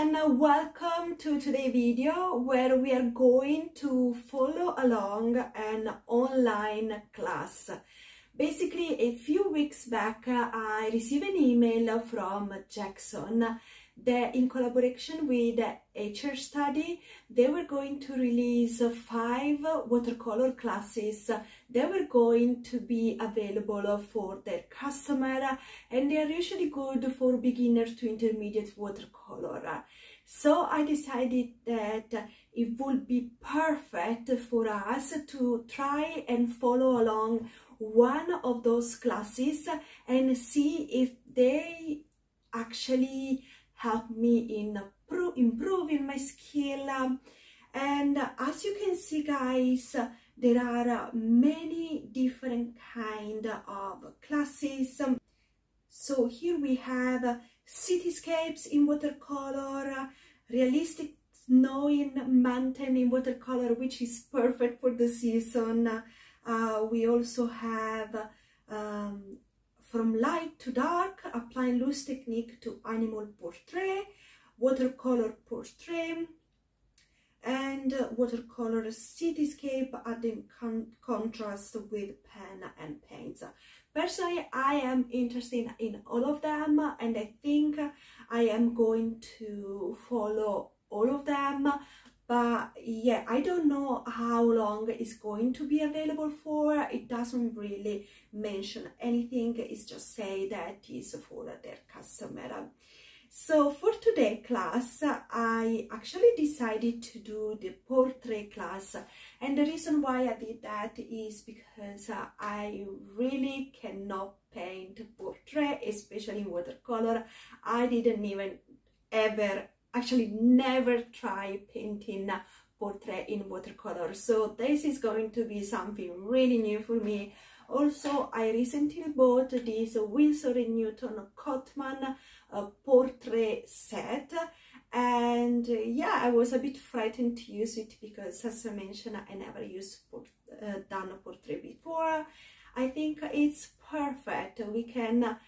and welcome to today's video where we are going to follow along an online class. Basically, a few weeks back I received an email from Jackson that in collaboration with HR Study, they were going to release 5 watercolor classes that were going to be available for their customer, and they are usually good for beginners to intermediate watercolor. So I decided that it would be perfect for us to try and follow along one of those classes and see if they actually help me in improving my skill. And as you can see, guys, there are many different kind of classes. So here we have cityscapes in watercolor, realistic snowing mountain in watercolor, which is perfect for the season. We also have from light to dark, applying loose technique to animal portrait, watercolor portrait, and watercolor cityscape, adding contrast with pen and paints. Personally, I am interested in all of them, and I think I am going to follow all of them. But yeah, I don't know how long it's going to be available for. It doesn't really mention anything. It's just say that it's for their customer. So for today's class, I actually decided to do the portrait class. And the reason why I did that is because I really cannot paint portrait, especially in watercolor. I didn't even actually never try painting portrait in watercolor, so this is going to be something really new for me. Also, I recently bought this Winsor and Newton COTMAN portrait set, and yeah, I was a bit frightened to use it because, as I mentioned, I never used done a portrait before. I think it's perfect. We can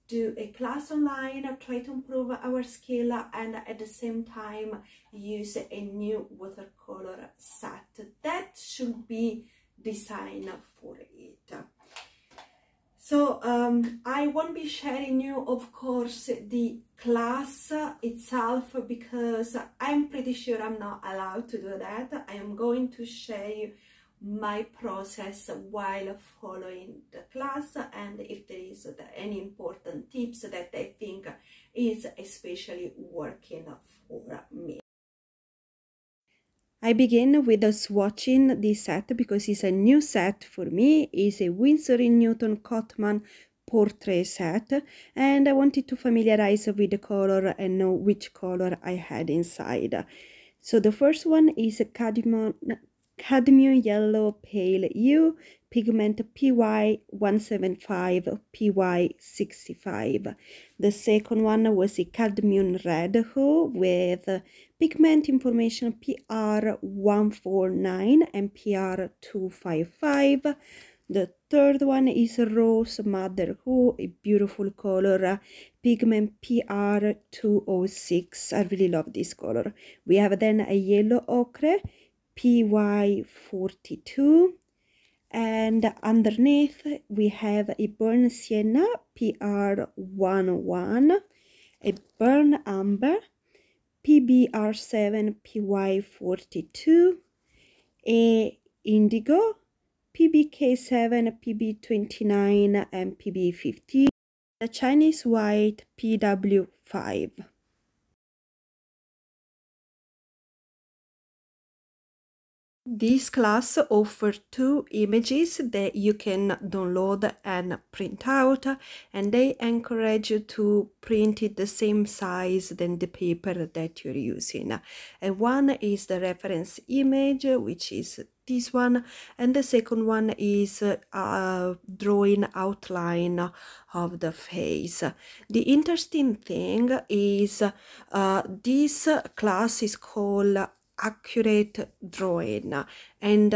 do a class online, try to improve our skill, and at the same time use a new watercolor set that should be designed for it. So I won't be sharing you, of course, the class itself, because I'm pretty sure I'm not allowed to do that. I am going to share you my process while following the class, and if there is any important tips that I think is especially working for me. I begin with swatching this set because it's a new set for me. It's a Winsor and Newton COTMAN portrait set, and I wanted to familiarize with the color and know which color I had inside. So the first one is a cadmium yellow pale hue, pigment PY175, PY65. The second one was a cadmium red hue with pigment information PR149 and PR255. The third one is rose madder hue, a beautiful color, pigment PR206. I really love this color. We have then a yellow ochre, PY42, and underneath we have a burnt sienna, PR101, a burnt amber, PBR7, PY42, a indigo, PBK7, PB29, and PB15, the Chinese white, PW5. This class offers 2 images that you can download and print out, and they encourage you to print it the same size than the paper that you're using. And one is the reference image, which is this one, and the second one is drawing outline of the face. The interesting thing is this class is called accurate drawing, and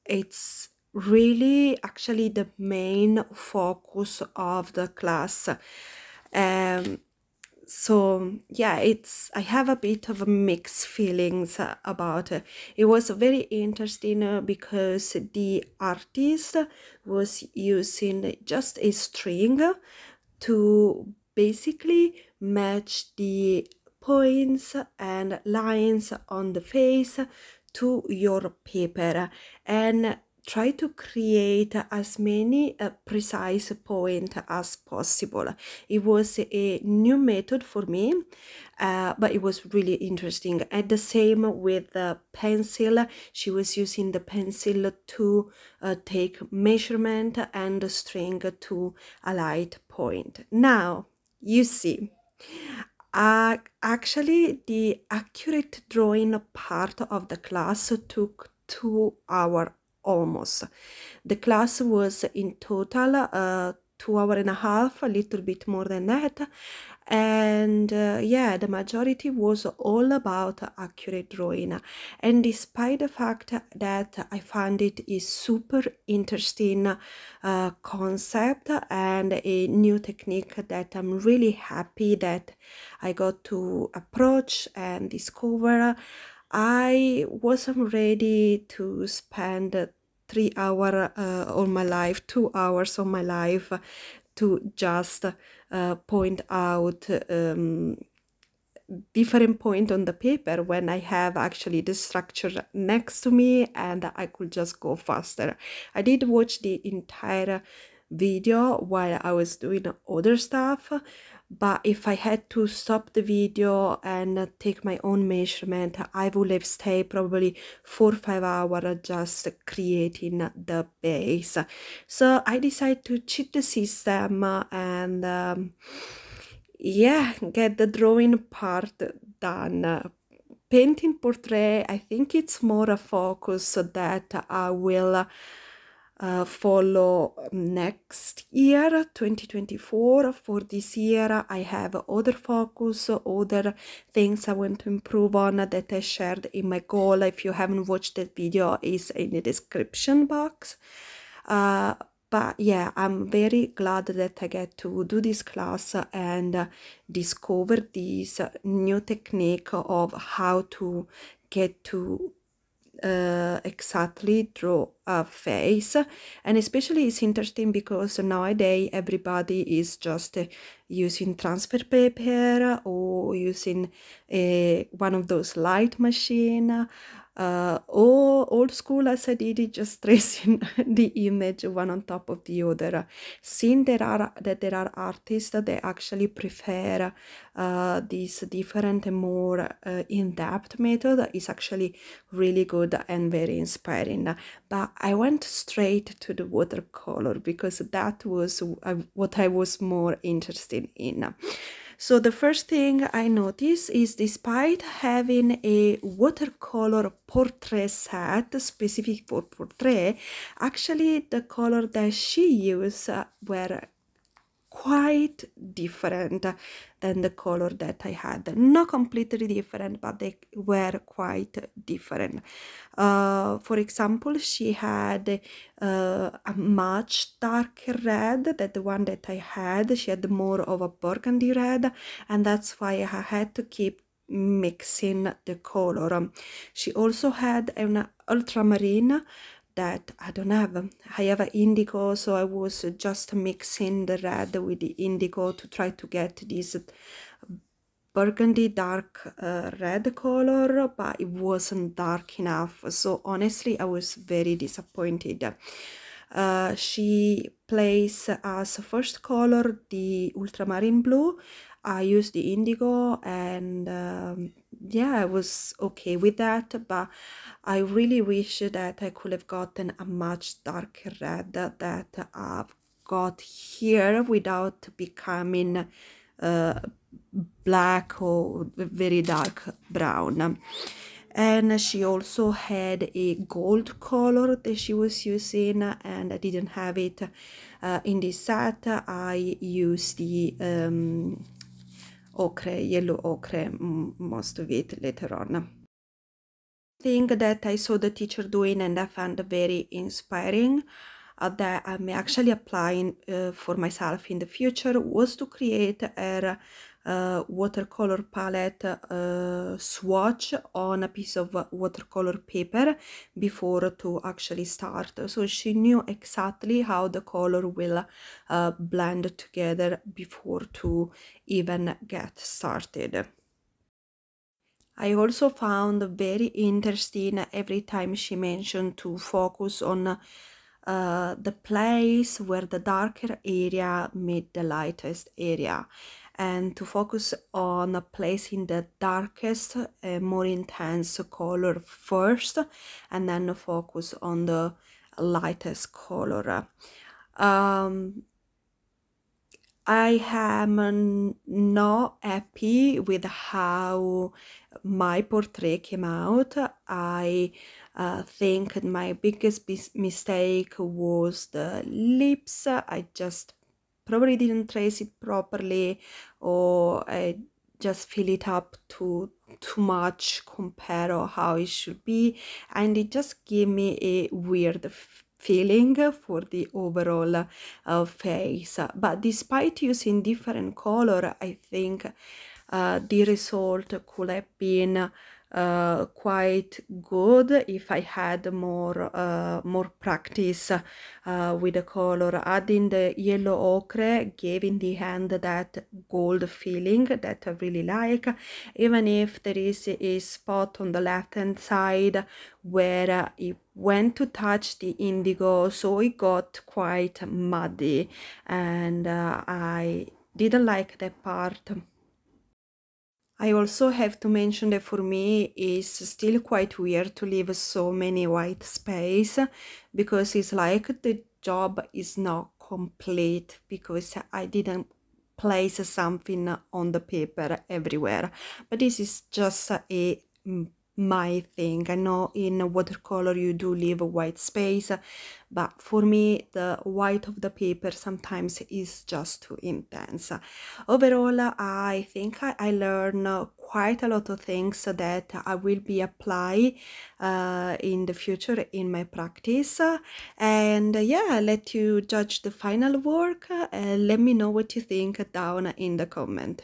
it's really actually the main focus of the class. So yeah, I have a bit of a mixed feelings about it. It was very interesting because the artist was using just a string to basically match the points and lines on the face to your paper and try to create as many precise points as possible. It was a new method for me, but it was really interesting. And the same with the pencil. She was using the pencil to take measurement and the string to a light point. Now, you see, actually, the accurate drawing part of the class took 2 hours almost. The class was in total 2 hours and a half, a little bit more than that. And yeah, the majority was all about accurate drawing. And despite the fact that I found it a super interesting concept and a new technique that I'm really happy that I got to approach and discover, I wasn't ready to spend 3 hours on my life, 2 hours on my life to just point out different point on the paper when I have actually the structure next to me and I could just go faster. I did watch the entire video while I was doing other stuff, but if I had to stop the video and take my own measurement, I would have stayed probably 4 or 5 hours just creating the base. So I decided to cheat the system and yeah, get the drawing part done. Painting portrait, I think it's more a focus that I will follow next year, 2024. For this year, I have other focus, other things I want to improve on that I shared in my goal. If you haven't watched that video, is in the description box. But yeah, I'm very glad that I get to do this class and discover this new technique of how to get to exactly draw a face. And especially it's interesting because nowadays everybody is just using transfer paper or using one of those light machine, or old school as I did it, just tracing the image one on top of the other. Seeing that there are artists that they actually prefer this different and more in-depth method is actually really good and very inspiring. But I went straight to the watercolor because that was what I was more interested in. So the first thing I noticed is, despite having a watercolor portrait set specific for portrait, actually the color that she used were quite different than the color that I had. Not completely different, but they were quite different. For example, she had a much darker red than the one that I had. She had more of a burgundy red, and that's why I had to keep mixing the color. She also had an ultramarine that I don't have. I have an indigo, so I was just mixing the red with the indigo to try to get this burgundy dark red color, but it wasn't dark enough. So honestly, I was very disappointed. She placed as first color the ultramarine blue. I used the indigo, and yeah, I was okay with that, but I really wish that I could have gotten a much darker red that I've got here without becoming black or very dark brown. And she also had a gold color that she was using, and I didn't have it in this set. I used the ochre, yellow ochre, most of it later on. Thing that I saw the teacher doing and I found very inspiring, that I'm actually applying for myself in the future, was to create her watercolor palette swatch on a piece of watercolor paper before to actually start, so she knew exactly how the color will blend together before to even get started. I also found very interesting every time she mentioned to focus on the place where the darker area meet the lightest area, and to focus on placing the darkest, more intense color first, and then focus on the lightest color. I am not happy with how my portrait came out. I think my biggest mistake was the lips. I just probably didn't trace it properly, or I just fill it up too much compared to how it should be, and it just gave me a weird feeling for the overall face. But despite using different color, I think the result could have been quite good if I had more practice with the color. Adding the yellow ochre gave in the hand that gold feeling that I really like, even if there is a spot on the left hand side where it went to touch the indigo, so it got quite muddy, and I didn't like that part. I also have to mention that for me it's still quite weird to leave so many white space, because it's like the job is not complete because I didn't place something on the paper everywhere. But this is just a my thing. I know in watercolor you do leave a white space, but for me the white of the paper sometimes is just too intense. Overall, I think I learned quite a lot of things that I will be apply in the future in my practice, and yeah, I'll let you judge the final work. Let me know what you think down in the comment.